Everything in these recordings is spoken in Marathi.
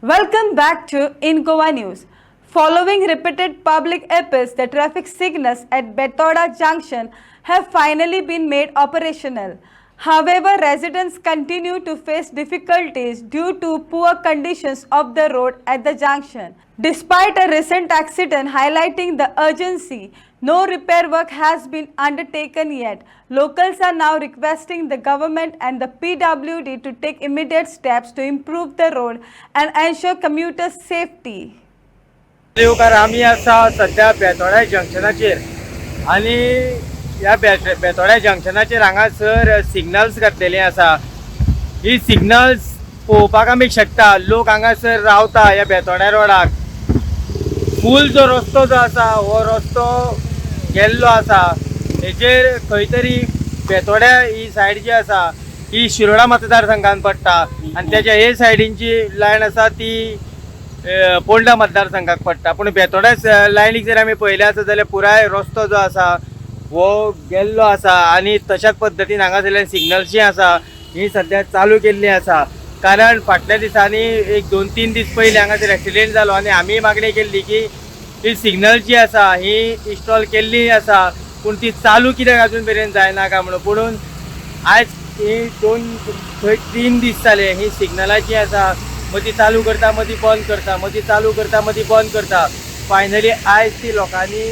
Welcome back to In Goa News. Following repeated public appeals, the traffic signals at Bethoda Junction have finally been made operational. However, residents continue to face difficulties due to poor conditions of the road at the junction. Despite a recent accident highlighting the urgency, no repair work has been undertaken yet. Locals are now requesting the government and the PWD to take immediate steps to improve the road and ensure commuters' safety. देवकार आम्ही असा सध्या बेतोडा जंक्शनाचेर आणि या बेतोडा जंक्शनाचेर हांगासर सिग्नल्स घातलेली आसा. ही सिग्नल्स पळोवपाक आमी शकता. लोक हांगासर रावता ह्या बेतोड्या रोडाक. फूल जो रस्तो जो आसा हो रस्तो गेल्लो आसा. हेचेर खंय तरी बेतोड्या ही सायड जी आसा ही शिरोडा मतदारसंघान पडटा आणि त्याच्या हे सायडींची लायन आसा ती पोंडा मतदारसंघाक पडटा. पूण बेतोड्या लायनीक जर आमी पळयलें आसा जाल्यार पुराय रस्तो जो आसा हो गेल्लो आसा आणि तशाच पद्दतीन हांगासरल्यान सिग्नल्स जी आसा ही सध्या चालू केल्ली आसा. कारण फाटल्या दिसांनी एक 2-3 दीस पयलीं हांगासर एक्सिडेंट जालो आणि आमी मागणी केल्ली की ही सिग्नल जी आसा ही इन्स्टॉल केल्ली आसा पूण ती चालू कित्याक अजून मेरेन जायना काय म्हणून. पुणून आयज ही 2-3 दीस जाले ही सिग्नलां जी आसा मदीं चालू करता मदीं बंद करता मदीं चालू करता मदीं बंद करता. फायनली आयज ती लोकांनी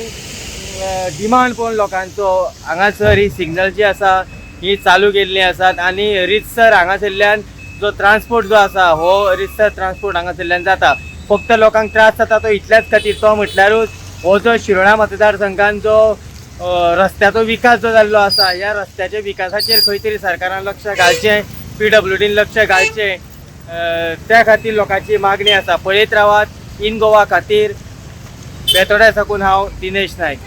डिमांड पळोवन लोकांचो हांगासर ही सिग्नल जी आसा ही चालू केल्ली आसात आणि रितसर हांगासरल्यान जो ट्रान्सपोर्ट जो आसा हो रितसर ट्रान्सपोर्ट हांगासरल्यान जाता. फक्त लोकांक त्रास जाता तो इतल्याच खातीर तो म्हटल्यारूच हो जो शिरोडा मतदारसंघान जो रस्त्याचो विकास जो जाल्लो आसा ह्या रस्त्याच्या विकासाचेर खंय तरी सरकारान लक्ष घालचें, PWDन लक्ष घालचें, त्या खातीर लोकांची मागणी आसा. पळयत रावात इन गोवा खातीर बेतोड्या साकून हांव दिनेश नायक.